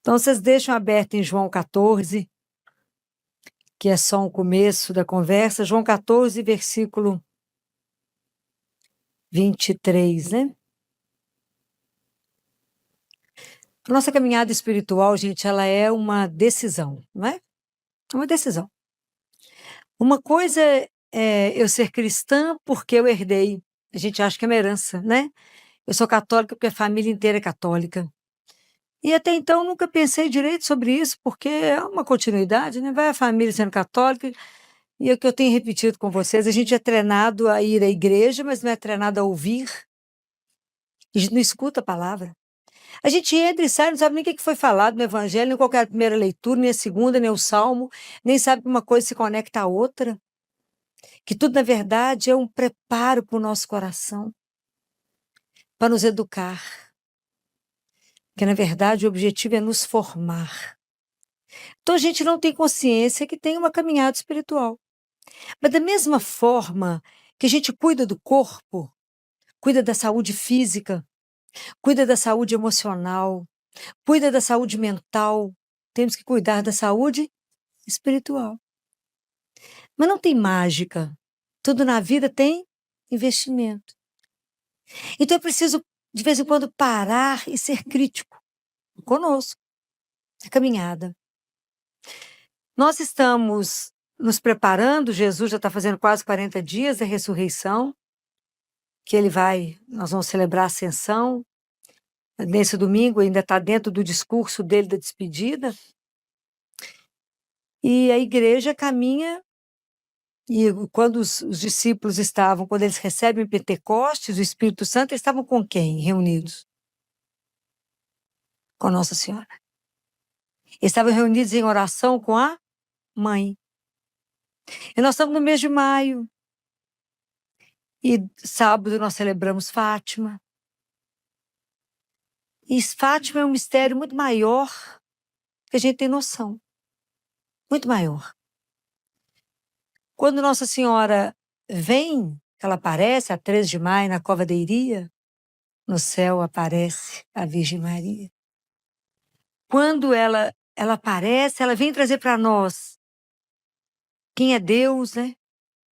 Então, vocês deixam aberto em João 14, que é só um começo da conversa. João 14, versículo 23, né? A nossa caminhada espiritual, gente, ela é uma decisão, não é? É uma decisão. Uma coisa é eu ser cristã porque eu herdei. A gente acha que é uma herança, né? Eu sou católica porque a família inteira é católica. E até então nunca pensei direito sobre isso, porque é uma continuidade, né? Vai a família sendo católica, e é o que eu tenho repetido com vocês, a gente é treinado a ir à igreja, mas não é treinado a ouvir, a gente não escuta a palavra. A gente entra e sai, não sabe nem o que foi falado no evangelho, nem qual que é a primeira leitura, nem a segunda, nem o salmo, nem sabe que uma coisa se conecta à outra, que tudo, na verdade, é um preparo para o nosso coração, para nos educar, que, na verdade, o objetivo é nos formar. Então, a gente não tem consciência que tem uma caminhada espiritual. Mas da mesma forma que a gente cuida do corpo, cuida da saúde física, cuida da saúde emocional, cuida da saúde mental, temos que cuidar da saúde espiritual. Mas não tem mágica. Tudo na vida tem investimento. Então é preciso, de vez em quando, parar e ser crítico conosco, a caminhada. Nós estamos nos preparando, Jesus já está fazendo quase 40 dias da ressurreição, que nós vamos celebrar a ascensão. Nesse domingo ainda está dentro do discurso dele da despedida. E a igreja caminha, e quando os discípulos quando eles recebem Pentecostes, o Espírito Santo, eles estavam com quem reunidos? Com Nossa Senhora. Eles estavam reunidos em oração com a mãe. E nós estamos no mês de maio. E sábado nós celebramos Fátima. E Fátima é um mistério muito maior que a gente tem noção. Muito maior. Quando Nossa Senhora vem, ela aparece a 13 de maio na Cova da Iria, no céu aparece a Virgem Maria. Quando ela aparece, ela vem trazer para nós quem é Deus, né?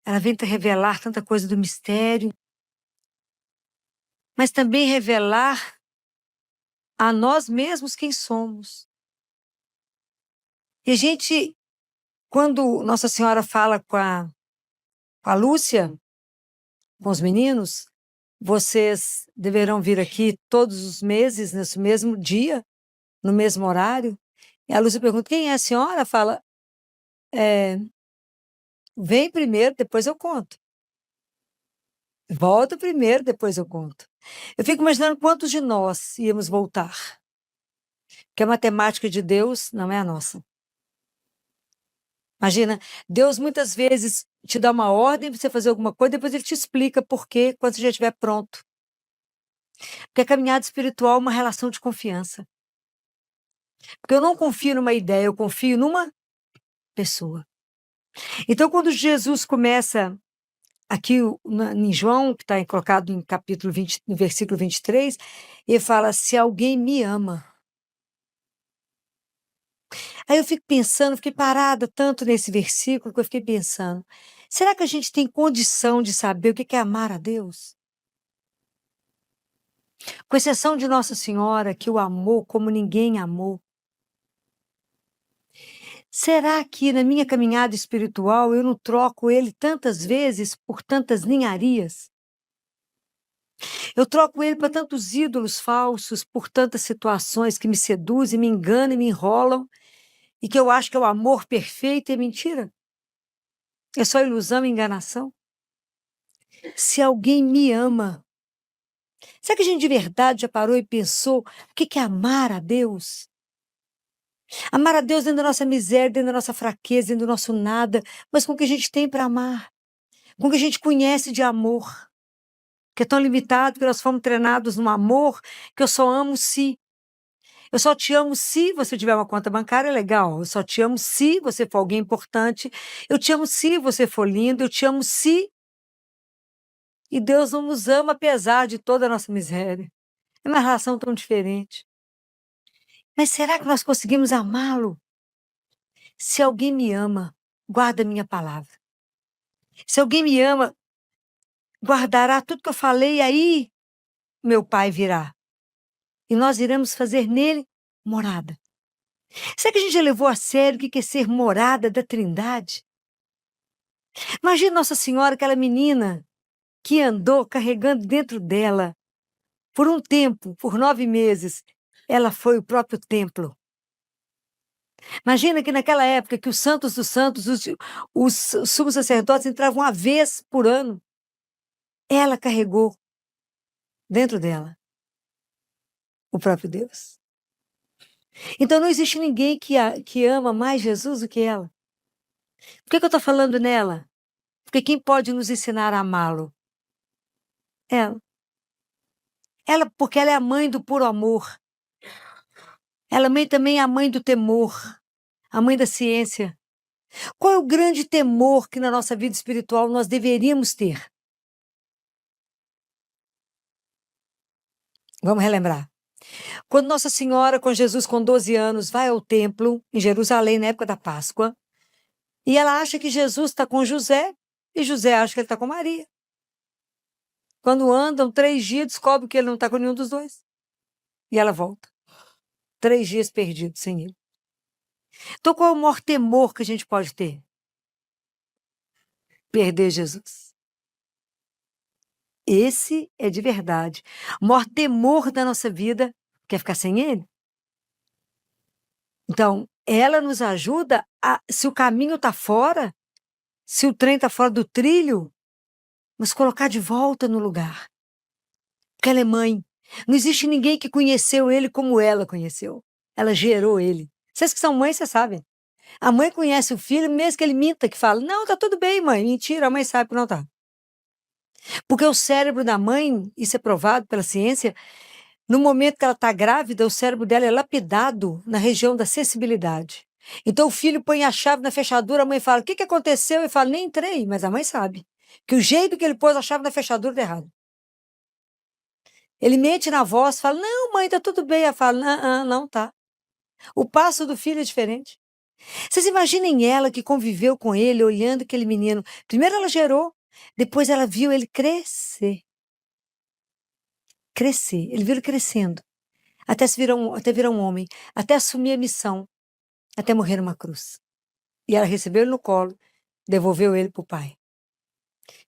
Ela vem revelar tanta coisa do mistério, mas também revelar a nós mesmos quem somos. E a gente, quando Nossa Senhora fala com a Lúcia, com os meninos, vocês deverão vir aqui todos os meses, nesse mesmo dia, no mesmo horário. E a Lúcia pergunta, quem é a senhora? Fala, vem primeiro, depois eu conto. Volta primeiro, depois eu conto. Eu fico imaginando quantos de nós íamos voltar. Porque a matemática de Deus não é a nossa. Imagina, Deus muitas vezes te dá uma ordem para você fazer alguma coisa, depois ele te explica por quê, quando você já estiver pronto. Porque a caminhada espiritual é uma relação de confiança. Porque eu não confio numa ideia, eu confio numa pessoa. Então, quando Jesus começa aqui em João, que está colocado em capítulo 20, no versículo 23, ele fala, se alguém me ama. Aí eu fico pensando, fiquei parada tanto nesse versículo, que eu fiquei pensando, será que a gente tem condição de saber o que é amar a Deus? Com exceção de Nossa Senhora, que o amou como ninguém amou. Será que na minha caminhada espiritual eu não troco ele tantas vezes por tantas ninharias? Eu troco ele para tantos ídolos falsos, por tantas situações que me seduzem, me enganam e me enrolam, e que eu acho que é o amor perfeito e é mentira? É só ilusão e enganação? Se alguém me ama, será que a gente de verdade já parou e pensou o que é amar a Deus? Amar a Deus dentro da nossa miséria, dentro da nossa fraqueza, dentro do nosso nada, mas com o que a gente tem para amar, com o que a gente conhece de amor, que é tão limitado que nós fomos treinados no amor, que eu só amo se. Eu só te amo se você tiver uma conta bancária legal. Eu só te amo se você for alguém importante. Eu te amo se você for lindo. Eu te amo se. E Deus não nos ama apesar de toda a nossa miséria. É uma relação tão diferente. Mas será que nós conseguimos amá-lo? Se alguém me ama, guarda a minha palavra. Se alguém me ama, guardará tudo que eu falei, aí meu Pai virá. E nós iremos fazer nele morada. Será que a gente já levou a sério o que é ser morada da Trindade? Imagina Nossa Senhora, aquela menina que andou carregando dentro dela, por um tempo, por 9 meses, ela foi o próprio templo. Imagina que naquela época que os santos dos santos, os sumos sacerdotes entravam uma vez por ano, ela carregou dentro dela o próprio Deus. Então não existe ninguém que ama mais Jesus do que ela. Por que eu estou falando nela? Porque quem pode nos ensinar a amá-lo? Ela. Ela, porque ela é a mãe do puro amor. Ela também é a mãe do temor, a mãe da ciência. Qual é o grande temor que na nossa vida espiritual nós deveríamos ter? Vamos relembrar. Quando Nossa Senhora, com Jesus com 12 anos, vai ao templo, em Jerusalém, na época da Páscoa, e ela acha que Jesus está com José, e José acha que ele está com Maria. Quando andam 3 dias, descobre que ele não está com nenhum dos dois. E ela volta. 3 dias perdidos sem ele. Então, qual é o maior temor que a gente pode ter? Perder Jesus. Esse é de verdade. O maior temor da nossa vida quer ficar sem ele. Então, ela nos ajuda se o caminho está fora, se o trem está fora do trilho, nos colocar de volta no lugar. Porque ela é mãe. Não existe ninguém que conheceu ele como ela conheceu. Ela gerou ele. Vocês que são mães, vocês sabem. A mãe conhece o filho, mesmo que ele minta, que fala, não, tá tudo bem, mãe. Mentira, a mãe sabe que não tá. Porque o cérebro da mãe, isso é provado pela ciência, no momento que ela está grávida, o cérebro dela é lapidado na região da sensibilidade. Então o filho põe a chave na fechadura, a mãe fala, o que aconteceu? Ele fala, nem entrei, mas a mãe sabe que o jeito que ele pôs a chave na fechadura está errado. Ele mente na voz, fala, não, mãe, tá tudo bem. Ela fala, não, não tá. O passo do filho é diferente. Vocês imaginem ela que conviveu com ele, olhando aquele menino. Primeiro ela gerou, depois ela viu ele crescer. Crescer. Ele viu ele crescendo. Até virar um homem. Até assumir a missão. Até morrer numa cruz. E ela recebeu ele no colo, devolveu ele para o pai.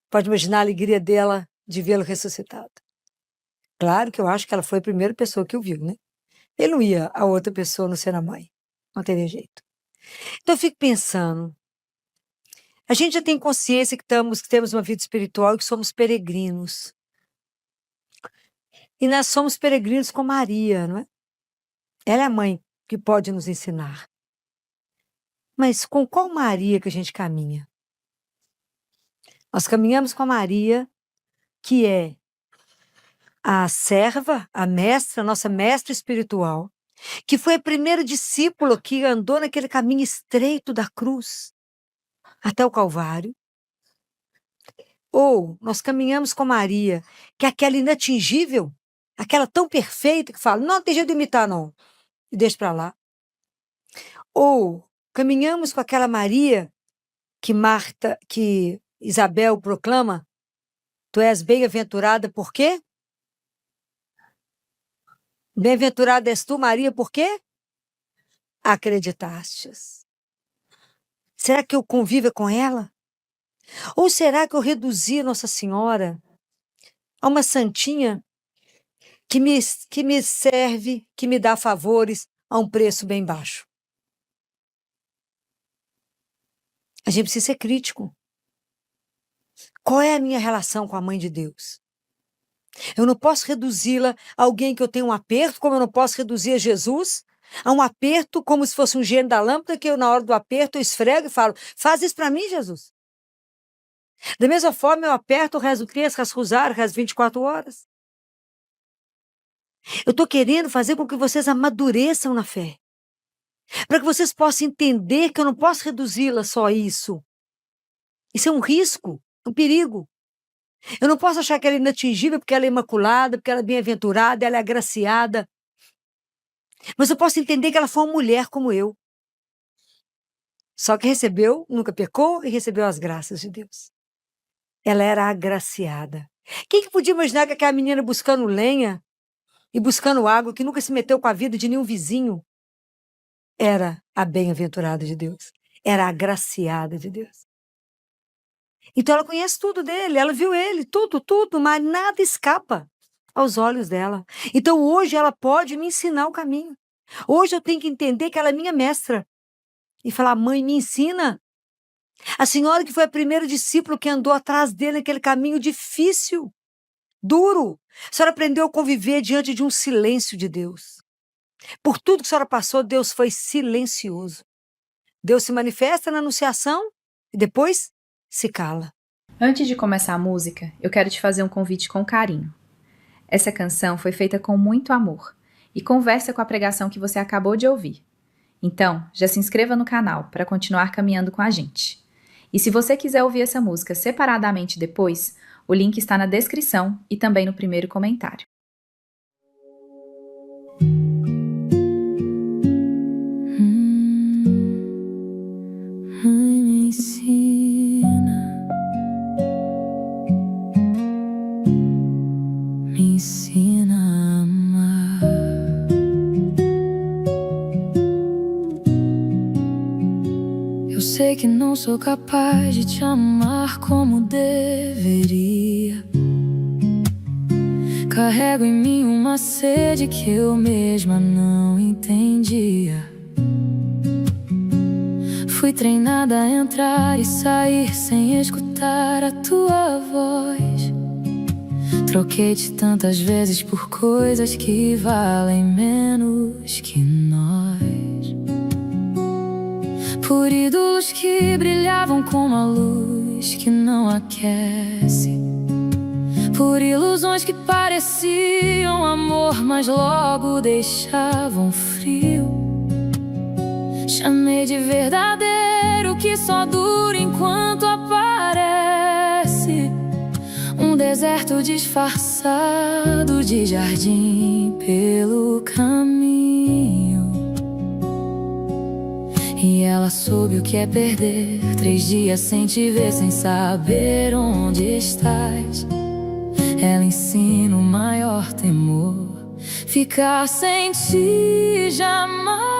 Pode imaginar a alegria dela de vê-lo ressuscitado. Claro que eu acho que ela foi a primeira pessoa que o viu, né? Ele não ia a outra pessoa não ser a mãe. Não teria jeito. Então eu fico pensando, a gente já tem consciência que temos uma vida espiritual e que somos peregrinos. E nós somos peregrinos com Maria, não é? Ela é a mãe que pode nos ensinar. Mas com qual Maria que a gente caminha? Nós caminhamos com a Maria, que é a serva, a mestra, a nossa mestra espiritual, que foi a primeira discípula que andou naquele caminho estreito da cruz até o Calvário. Ou nós caminhamos com Maria, que é aquela inatingível, aquela tão perfeita que fala, não tem jeito de imitar não, e deixa para lá. Ou caminhamos com aquela Maria que Isabel proclama, tu és bem-aventurada por quê? Bem-aventurada és tu, Maria, por quê? Acreditastes. Será que eu convivo com ela? Ou será que eu reduzi Nossa Senhora a uma santinha que me serve, que me dá favores a um preço bem baixo? A gente precisa ser crítico. Qual é a minha relação com a Mãe de Deus? Eu não posso reduzi-la a alguém que eu tenho um aperto, como eu não posso reduzir a Jesus a um aperto como se fosse um gênio da lâmpada, que eu, na hora do aperto, eu esfrego e falo, faz isso para mim, Jesus. Da mesma forma, eu aperto, rezo o terço, rezo o rosário, rezo 24 horas. Eu estou querendo fazer com que vocês amadureçam na fé. Para que vocês possam entender que eu não posso reduzi-la só a isso. Isso é um risco, um perigo. Eu não posso achar que ela é inatingível porque ela é imaculada, porque ela é bem-aventurada, ela é agraciada. Mas eu posso entender que ela foi uma mulher como eu. Só que recebeu, nunca pecou e recebeu as graças de Deus. Ela era agraciada. Quem que podia imaginar que aquela menina buscando lenha e buscando água, que nunca se meteu com a vida de nenhum vizinho, era a bem-aventurada de Deus, era a agraciada de Deus. Então ela conhece tudo dele, ela viu ele, tudo, tudo, mas nada escapa aos olhos dela. Então hoje ela pode me ensinar o caminho. Hoje eu tenho que entender que ela é minha mestra e falar: mãe, me ensina. A senhora que foi a primeira discípula que andou atrás dele naquele caminho difícil, duro. A senhora aprendeu a conviver diante de um silêncio de Deus. Por tudo que a senhora passou, Deus foi silencioso. Deus se manifesta na anunciação e depois se cala. Antes de começar a música, eu quero te fazer um convite com carinho. Essa canção foi feita com muito amor e conversa com a pregação que você acabou de ouvir. Então, já se inscreva no canal para continuar caminhando com a gente. E se você quiser ouvir essa música separadamente depois, o link está na descrição e também no primeiro comentário. Me ensina, me ensina a amar. Eu sei que não sou capaz de te amar como deveria. Carrego em mim uma sede que eu mesma não entendia. Fui treinada a entrar e sair sem escutar a tua voz. Troquei-te tantas vezes por coisas que valem menos que nós. Por ídolos que brilhavam com uma luz que não aquece. Por ilusões que pareciam amor, mas logo deixavam frio. Chamei de verdadeiro que só dura enquanto aparece. Um deserto disfarçado de jardim pelo caminho. E ela soube o que é perder 3 dias sem te ver, sem saber onde estás. Ela ensina o maior temor, ficar sem ti jamais.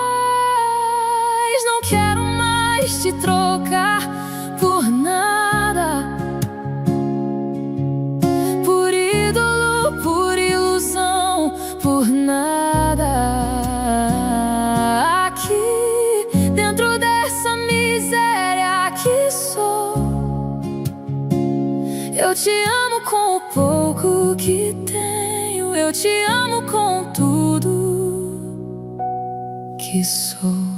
Não quero mais te trocar por nada, por ídolo, por ilusão, por nada. Aqui, dentro dessa miséria que sou, eu te amo com o pouco que tenho, eu te amo com tudo que sou.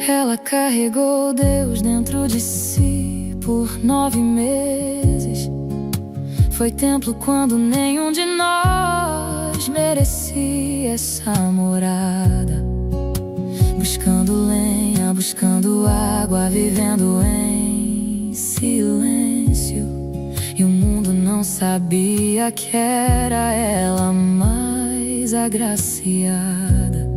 Ela carregou Deus dentro de si por 9 meses. Foi templo quando nenhum de nós merecia essa morada. Buscando lenha, buscando água, vivendo em silêncio. E o mundo não sabia que era ela mais agraciada.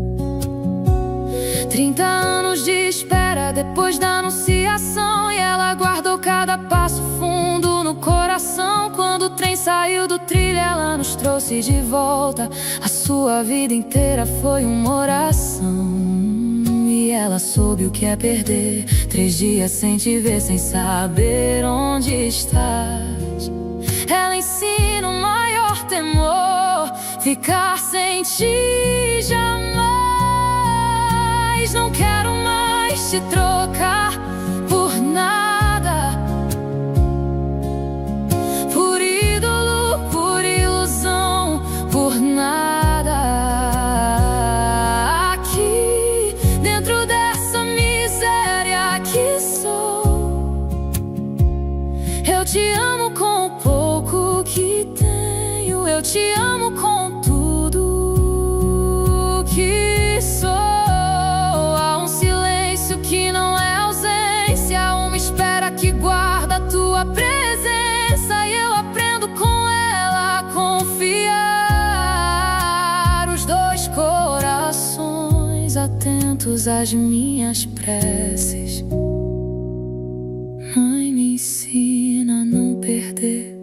30 anos de espera depois da anunciação, e ela guardou cada passo fundo no coração. Quando o trem saiu do trilho, ela nos trouxe de volta. A sua vida inteira foi uma oração. E ela soube o que é perder 3 dias sem te ver, sem saber onde estás. Ela ensina o maior temor, ficar sem ti jamais. Não quero mais te trocar por nada, por ídolo, por ilusão, por nada. Aqui, dentro dessa miséria que sou, eu te amo com o pouco que tenho, eu te amo com tudo que sou. Que guarda a tua presença, e eu aprendo com ela atentos às minhas preces. Mãe, me ensina a não perder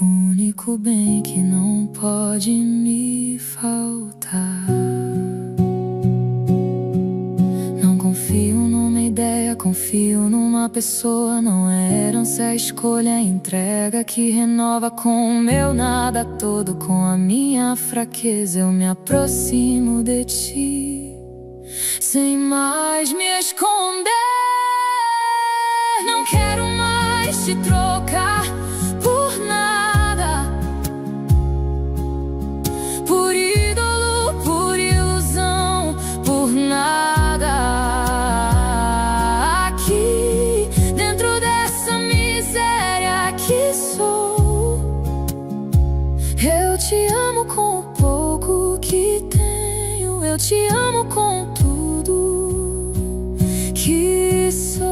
o único bem que não pode me faltar. Não confio numa ideia, confio numa pessoa. Não é herança, é escolha, é entrega que renova. Com o meu nada todo, com a minha fraqueza, eu me aproximo de ti, sem mais me esconder. Não quero mais te trocar por nada, por ídolo, por ilusão, por nada. Aqui, dentro dessa miséria que sou, eu te amo com o pouco que tenho. Eu te amo com tudo que sou.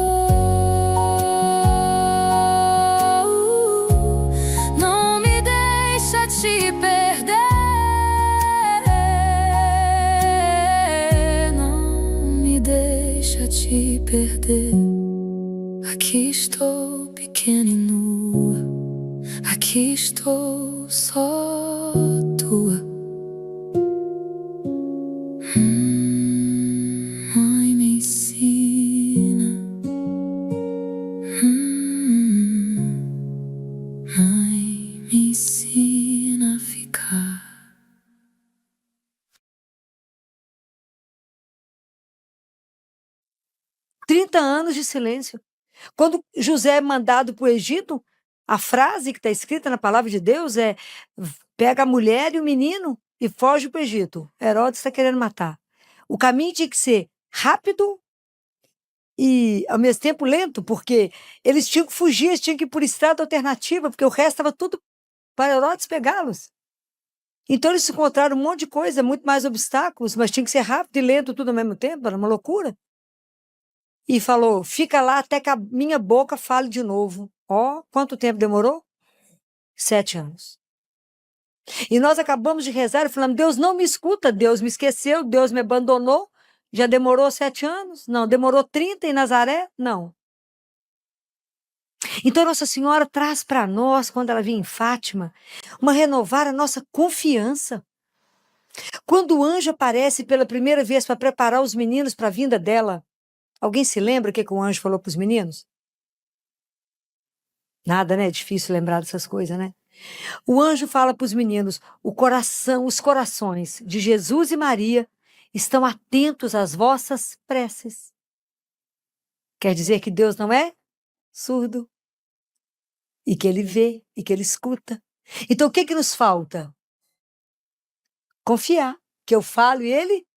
Te perder. Aqui estou pequena e nua, aqui estou só tua. Mãe, me ensina. Mãe, me ensina a ficar. Trinta anos de silêncio. Quando José é mandado para o Egito, a frase que está escrita na palavra de Deus é: pega a mulher e o menino e foge para o Egito. Herodes está querendo matar. O caminho tinha que ser rápido e, ao mesmo tempo, lento, porque eles tinham que fugir, eles tinham que ir por estrada alternativa, porque o resto estava tudo para Herodes pegá-los. Então eles encontraram um monte de coisa, muito mais obstáculos, mas tinha que ser rápido e lento tudo ao mesmo tempo, era uma loucura. E falou: fica lá até que a minha boca fale de novo. Ó, quanto tempo demorou? 7 anos. E nós acabamos de rezar e falamos: Deus não me escuta, Deus me esqueceu, Deus me abandonou. Já demorou 7 anos? Não. Demorou 30 em Nazaré? Não. Então Nossa Senhora traz para nós, quando ela vem em Fátima, renovar a nossa confiança. Quando o anjo aparece pela primeira vez para preparar os meninos para a vinda dela, alguém se lembra o que o anjo falou para os meninos? Nada, né? É difícil lembrar dessas coisas, né? O anjo fala para os meninos: os corações de Jesus e Maria estão atentos às vossas preces. Quer dizer que Deus não é surdo, e que Ele vê, e que Ele escuta. Então o que nos falta? Confiar que eu falo e Ele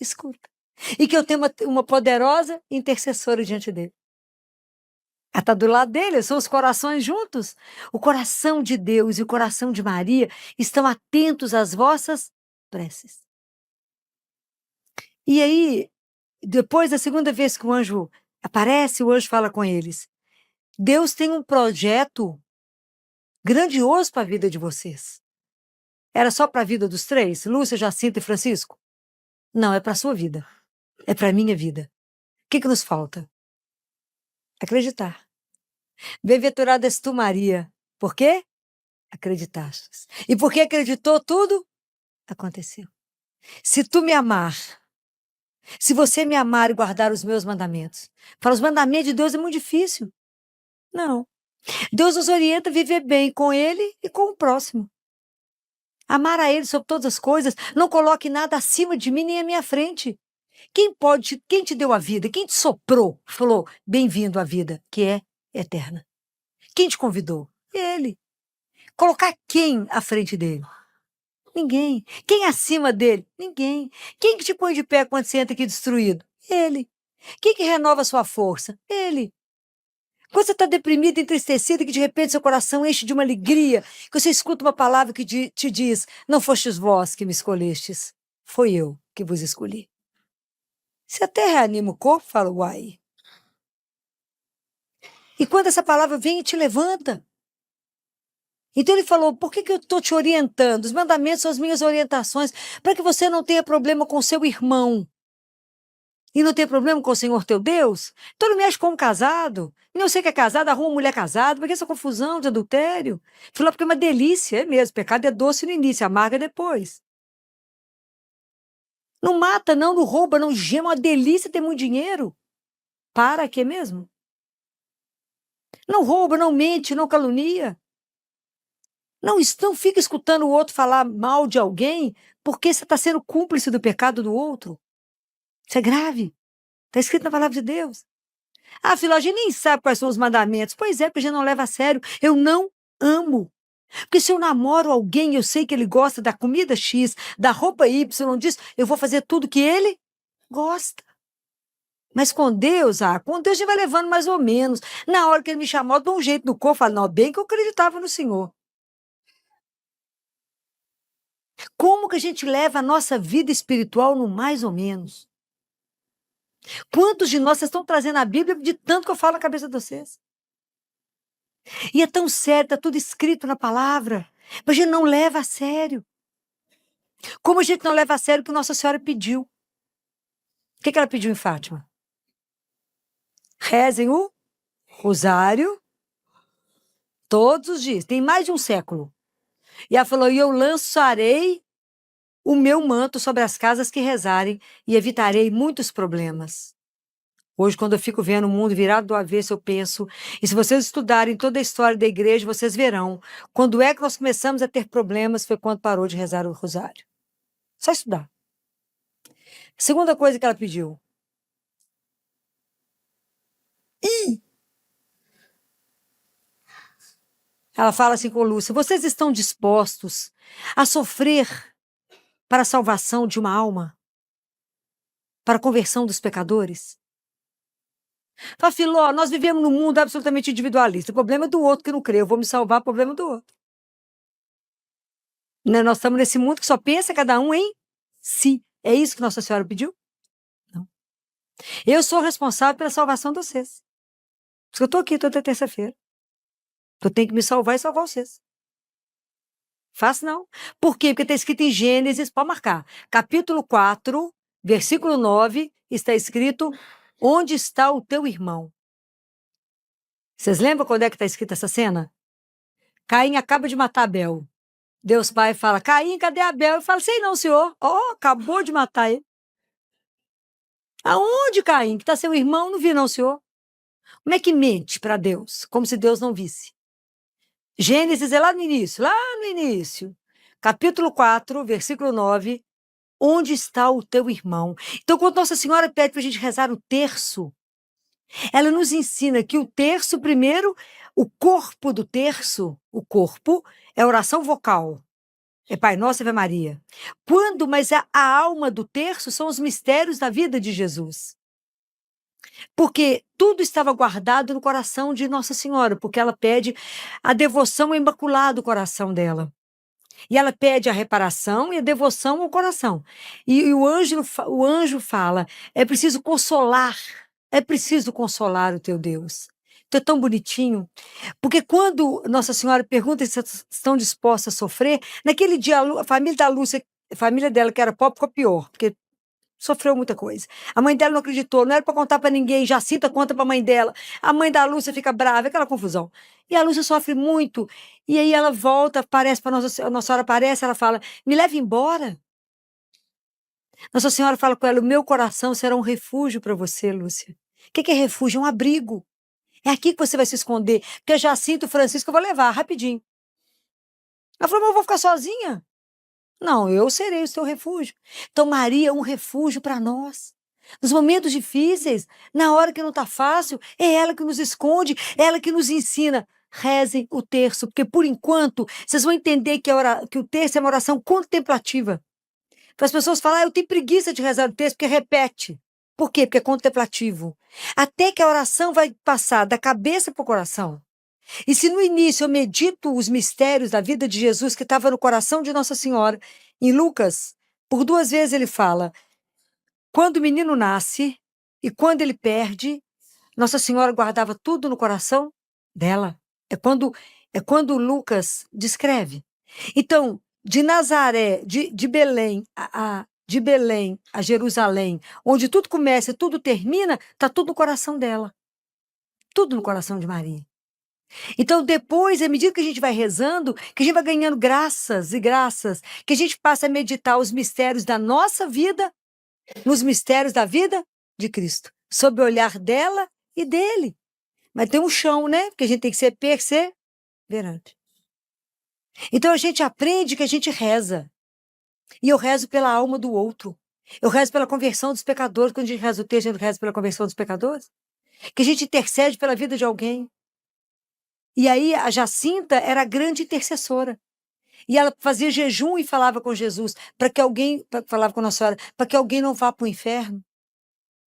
escuta. E que eu tenho uma poderosa intercessora diante dele. Ela está do lado dele, são os corações juntos. O coração de Deus e o coração de Maria estão atentos às vossas preces. E aí, depois da segunda vez que o anjo aparece, o anjo fala com eles: Deus tem um projeto grandioso para a vida de vocês. Era só para a vida dos 3, Lúcia, Jacinta e Francisco? Não, é para a sua vida. É para a minha vida. O que nos falta? Acreditar. Bem-aventurada és tu, Maria. Por quê? Acreditaste. E porque acreditou, tudo aconteceu. Se tu me amar, se você me amar e guardar os meus mandamentos. Para os mandamentos de Deus é muito difícil. Não. Deus nos orienta a viver bem com Ele e com o próximo. Amar a Ele sobre todas as coisas. Não coloque nada acima de mim nem à minha frente. Quem te deu a vida? Quem te soprou? Falou: bem-vindo à vida, que é eterna. Quem te convidou? Ele. Colocar quem à frente dele? Ninguém. Quem acima dele? Ninguém. Quem que te põe de pé quando você entra aqui destruído? Ele. Quem que renova a sua força? Ele. Quando você está deprimido, entristecido, que de repente seu coração enche de uma alegria, que você escuta uma palavra que te diz: não fostes vós que me escolhestes, foi eu que vos escolhi. Você até reanima o corpo, fala: uai. E quando essa palavra vem e te levanta. Então ele falou: por que eu estou te orientando? Os mandamentos são as minhas orientações, para que você não tenha problema com seu irmão. e não tem problema com o Senhor teu Deus? Então não mexe com um casado. Não sei que é casado, arruma uma mulher casada. Por que essa confusão de adultério? Falou, porque é uma delícia, é mesmo. Pecado é doce no início, amarga depois. Não mata, não rouba, não gema, é uma delícia ter muito dinheiro. Para quê mesmo? Não rouba, não mente, não calunia. Não fica escutando o outro falar mal de alguém porque você está sendo cúmplice do pecado do outro. Isso é grave. Está escrito na palavra de Deus. Ah, filho, a gente nem sabe quais são os mandamentos. Pois é, porque a gente não leva a sério. Eu não amo. Porque se eu namoro alguém, eu sei que ele gosta da comida X, da roupa Y, disso, eu vou fazer tudo que ele gosta. Mas com Deus a gente vai levando mais ou menos. Na hora que ele me chamou, eu dou um jeito no corpo, falo, não, bem que eu acreditava no Senhor. Como que a gente leva a nossa vida espiritual no mais ou menos? Quantos de nós vocês estão trazendo a Bíblia de tanto que eu falo na cabeça de vocês? E é tão sério, está tudo escrito na palavra, mas a gente não leva a sério. Como a gente não leva a sério o que Nossa Senhora pediu? O que ela pediu em Fátima? Rezem o rosário todos os dias, tem mais de um século. E ela falou, e eu lançarei o meu manto sobre as casas que rezarem e evitarei muitos problemas. Hoje, quando eu fico vendo o mundo virado do avesso, eu penso, e se vocês estudarem toda a história da igreja, vocês verão, quando é que nós começamos a ter problemas foi quando parou de rezar o rosário. Só estudar. Segunda coisa que ela pediu. Ela fala assim com Lúcia, vocês estão dispostos a sofrer para a salvação de uma alma? Para a conversão dos pecadores? Fala, Filó, nós vivemos num mundo absolutamente individualista. O problema é do outro que não crê. Eu vou me salvar, o problema é do outro. Né? Nós estamos nesse mundo que só pensa cada um em si. É isso que Nossa Senhora pediu? Não. Eu sou responsável pela salvação de vocês. Por isso que eu estou aqui toda terça-feira. Eu tenho que me salvar e salvar vocês. Fácil não. Por quê? Porque está escrito em Gênesis, pode marcar. Capítulo 4, versículo 9, está escrito, onde está o teu irmão? Vocês lembram quando é que está escrita essa cena? Caim acaba de matar Abel. Deus Pai fala, Caim, cadê Abel? Eu falo, sei não, senhor. Acabou de matar ele. Aonde, Caim? Que está seu irmão? Não vi não, senhor. Como é que mente para Deus? Como se Deus não visse. Gênesis é lá no início. Capítulo 4, versículo 9. Onde está o teu irmão? Então, quando Nossa Senhora pede para a gente rezar o terço, ela nos ensina que o terço, primeiro, o corpo do terço, o corpo, é oração vocal. É Pai Nosso e Ave Maria. Mas a alma do terço são os mistérios da vida de Jesus. Porque tudo estava guardado no coração de Nossa Senhora, porque ela pede a devoção imaculada do coração dela. E ela pede a reparação e a devoção ao coração. E o anjo fala, é preciso consolar o teu Deus. Então é tão bonitinho, porque quando Nossa Senhora pergunta se estão dispostas a sofrer, naquele dia a família da Lúcia, a família dela que era pobre ficou pior, porque sofreu muita coisa. A mãe dela não acreditou, não era para contar para ninguém, Jacinta conta para a mãe dela. A mãe da Lúcia fica brava, aquela confusão. E a Lúcia sofre muito. E aí ela volta, aparece para Nossa Senhora, aparece, ela fala, me leve embora. Nossa Senhora fala com ela, o meu coração será um refúgio para você, Lúcia. O que é refúgio? É um abrigo. É aqui que você vai se esconder. Porque Jacinto e Francisco eu vou levar, rapidinho. Ela falou, mas eu vou ficar sozinha? Não, eu serei o seu refúgio. Então, Maria é um refúgio para nós. Nos momentos difíceis, na hora que não está fácil, é ela que nos esconde, é ela que nos ensina. Rezem o terço, porque por enquanto, vocês vão entender que o terço é uma oração contemplativa. Para as pessoas falarem, eu tenho preguiça de rezar o terço, porque repete. Por quê? Porque é contemplativo. Até que a oração vai passar da cabeça para o coração. E se no início eu medito os mistérios da vida de Jesus que estava no coração de Nossa Senhora, em Lucas, por 2 vezes ele fala, quando o menino nasce e quando ele perde, Nossa Senhora guardava tudo no coração dela. É quando Lucas descreve. Então, de Nazaré, de Belém de Belém a Jerusalém, onde tudo começa e tudo termina, está tudo no coração dela. Tudo no coração de Maria. Então, depois, à medida que a gente vai rezando, que a gente vai ganhando graças e graças, que a gente passa a meditar os mistérios da nossa vida, nos mistérios da vida de Cristo, sob o olhar dela e dele. Mas tem um chão, né? Porque a gente tem que ser perseverante. Então, a gente aprende que a gente reza. E eu rezo pela alma do outro. Eu rezo pela conversão dos pecadores. Quando a gente reza o texto, a gente reza pela conversão dos pecadores. Que a gente intercede pela vida de alguém. E aí a Jacinta era a grande intercessora. E ela fazia jejum e falava com Jesus, falava com Nossa Senhora, para que alguém não vá para o inferno.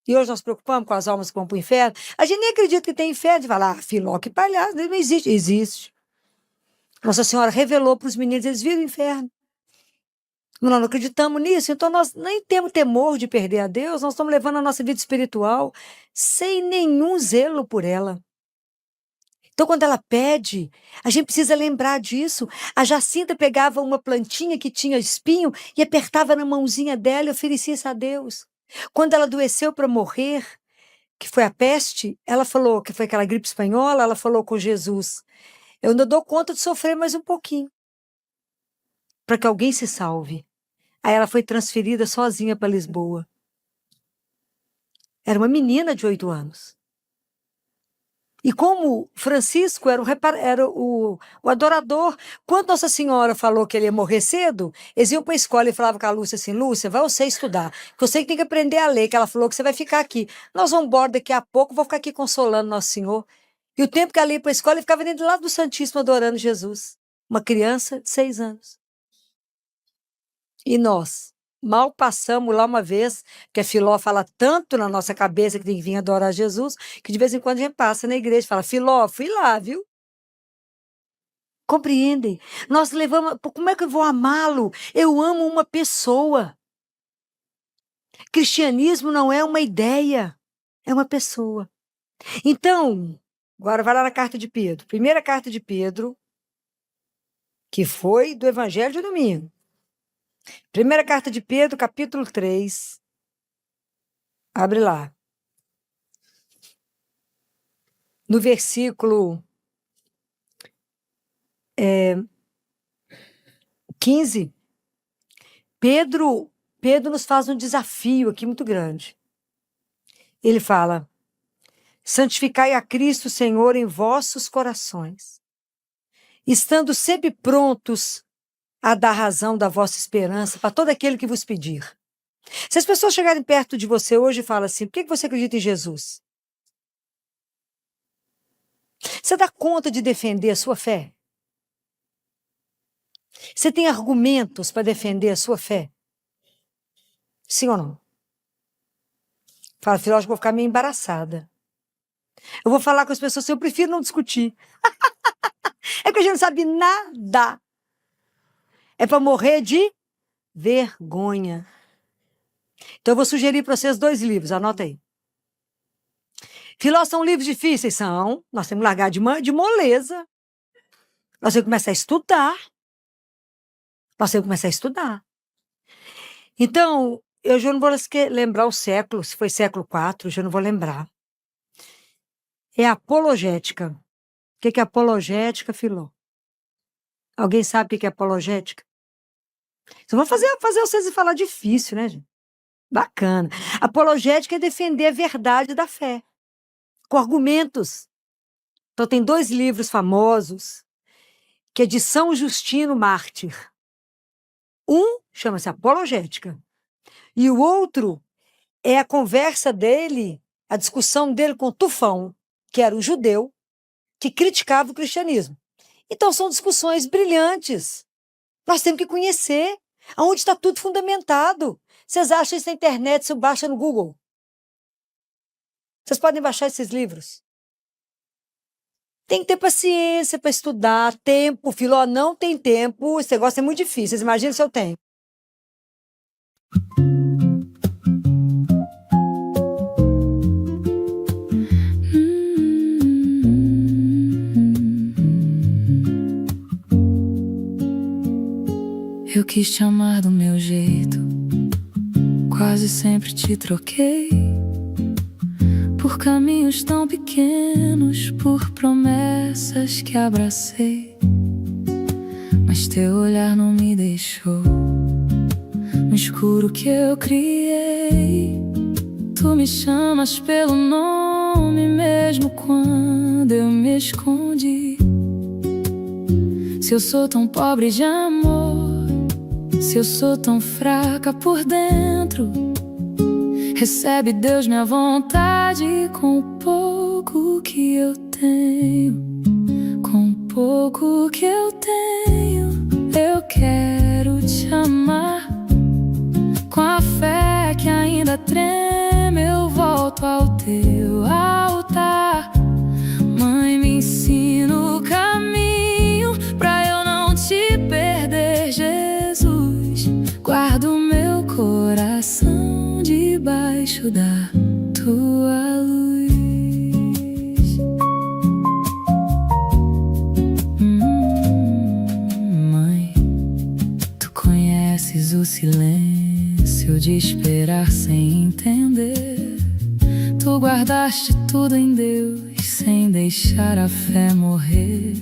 E hoje nós nos preocupamos com as almas que vão para o inferno. A gente nem acredita que tem inferno. Fala, Filó, que palhaço, não existe. Existe. Nossa Senhora revelou para os meninos, eles viram o inferno. Nós não acreditamos nisso, então nós nem temos temor de perder a Deus, nós estamos levando a nossa vida espiritual sem nenhum zelo por ela. Então, quando ela pede, a gente precisa lembrar disso. A Jacinta pegava uma plantinha que tinha espinho e apertava na mãozinha dela e oferecia isso a Deus. Quando ela adoeceu para morrer, que foi a peste, ela falou, que foi aquela gripe espanhola, ela falou com Jesus, eu ainda dou conta de sofrer mais um pouquinho, para que alguém se salve. Aí ela foi transferida sozinha para Lisboa. Era uma menina de 8 anos. E como Francisco era o adorador, quando Nossa Senhora falou que ele ia morrer cedo, eles iam para a escola e falavam com a Lúcia assim, Lúcia, vai você estudar, que você tem que aprender a ler, que ela falou que você vai ficar aqui. Nós vamos embora daqui a pouco, vou ficar aqui consolando Nosso Senhor. E o tempo que ela ia para a escola, ele ficava dentro do lado do Santíssimo adorando Jesus. Uma criança de 6 anos. E nós mal passamos lá uma vez, que a Filó fala tanto na nossa cabeça que tem que vir adorar Jesus, que de vez em quando a gente passa na igreja e fala, Filó, fui lá, viu? Compreendem? Nós levamos, como é que eu vou amá-lo? Eu amo uma pessoa. Cristianismo não é uma ideia, é uma pessoa. Então, agora vai lá na carta de Pedro. Primeira carta de Pedro, que foi do Evangelho de domingo. Primeira carta de Pedro, capítulo 3. Abre lá. No versículo 15, Pedro nos faz um desafio aqui muito grande. Ele fala, santificai a Cristo, Senhor, em vossos corações, estando sempre prontos a dar razão da vossa esperança para todo aquele que vos pedir. Se as pessoas chegarem perto de você hoje e falam assim, por que você acredita em Jesus? Você dá conta de defender a sua fé? Você tem argumentos para defender a sua fé? Sim ou não? Fala, filho, acho que vou ficar meio embaraçada. Eu vou falar com as pessoas assim, eu prefiro não discutir. É que a gente não sabe nada. É para morrer de vergonha. Então eu vou sugerir para vocês 2 livros, anota aí. Filó, são livros difíceis? São. Nós temos que largar de moleza. Nós temos que começar a estudar. Então, eu já não vou lembrar o século, se foi século IV, já não vou lembrar. É apologética. O que é apologética, Filó? Alguém sabe o que é apologética? Só vou fazer vocês falar difícil, né, gente? Bacana. Apologética é defender a verdade da fé, com argumentos. Então, tem 2 livros famosos, que é de São Justino Mártir. Um chama-se Apologética. E o outro é a conversa dele, a discussão dele com Tufão, que era um judeu que criticava o cristianismo. Então, são discussões brilhantes. Nós temos que conhecer aonde está tudo fundamentado. Vocês acham isso na internet, você baixa no Google. Vocês podem baixar esses livros. Tem que ter paciência para estudar, tempo. Filó, não tem tempo, esse negócio é muito difícil. Vocês imaginam se eu tenho. Eu quis te amar do meu jeito, Quase sempre te troquei por caminhos tão pequenos, por promessas que abracei. Mas teu olhar não me deixou no escuro que eu criei. Tu me chamas pelo nome mesmo quando eu me escondi. Se eu sou tão pobre de amor, se eu sou tão fraca por dentro, recebe, Deus, minha vontade com o pouco que eu tenho. Com o pouco que eu tenho, eu quero te amar. Com a fé que ainda treme, eu volto ao teu altar. Mãe, me ensina o caminho pra eu não te perder, Jesus. Guarda o meu coração debaixo da tua luz. Mãe, tu conheces o silêncio de esperar sem entender. Tu guardaste tudo em Deus sem deixar a fé morrer.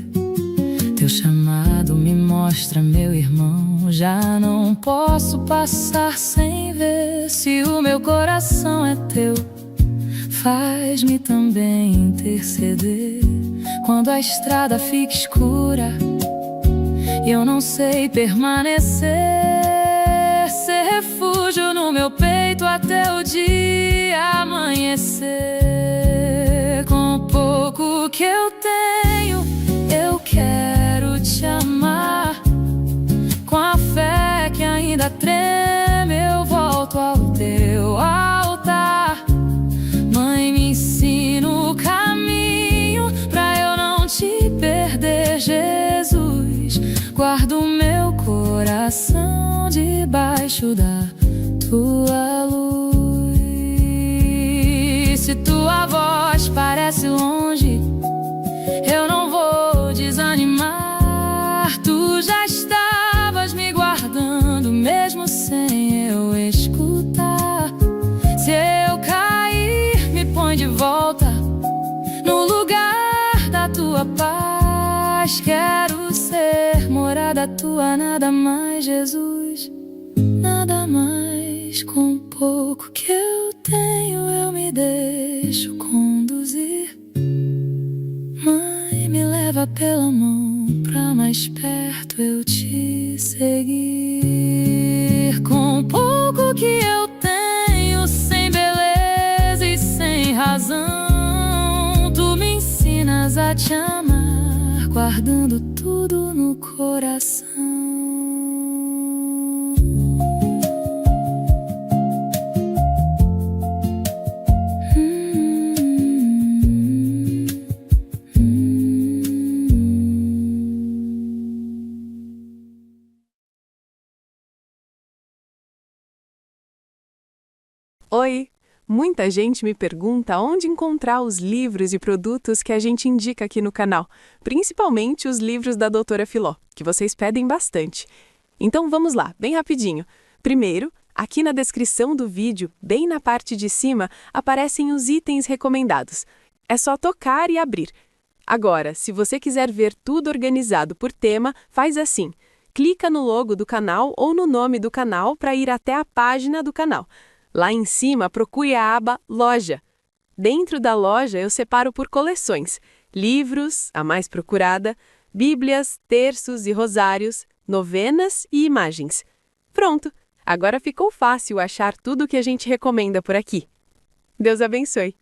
Teu chamado me mostra, meu irmão, já não posso passar sem ver. Se o meu coração é teu, faz-me também interceder. Quando a estrada fica escura e eu não sei permanecer, ser refúgio no meu peito até o dia amanhecer. Com o pouco que eu tenho, eu quero te amar. Com a fé que ainda treme, eu volto ao teu altar. Mãe, me ensina o caminho pra eu não te perder, Jesus. Guarda o meu coração debaixo da tua luz. Se tua voz parece longe, eu não vou desanimar. Tu já estavas me guardando mesmo sem eu escutar. Se eu cair, me põe de volta no lugar da tua paz. Quero ser morada tua, nada mais, Jesus, nada mais. Com o pouco que eu tenho, eu me deixo conduzir. Mãe, me leva pela mão pra mais perto eu te seguir. Com o pouco que eu tenho, sem beleza e sem razão, tu me ensinas a te amar, guardando tudo no coração. Oi! Muita gente me pergunta onde encontrar os livros e produtos que a gente indica aqui no canal, principalmente os livros da Doutora Filó, que vocês pedem bastante. Então vamos lá, bem rapidinho. Primeiro, aqui na descrição do vídeo, bem na parte de cima, aparecem os itens recomendados. É só tocar e abrir. Agora, se você quiser ver tudo organizado por tema, faz assim. Clica no logo do canal ou no nome do canal para ir até a página do canal. Lá em cima, procure a aba Loja. Dentro da loja, eu separo por coleções: livros, a mais procurada, bíblias, terços e rosários, novenas e imagens. Pronto! Agora ficou fácil achar tudo o que a gente recomenda por aqui. Deus abençoe!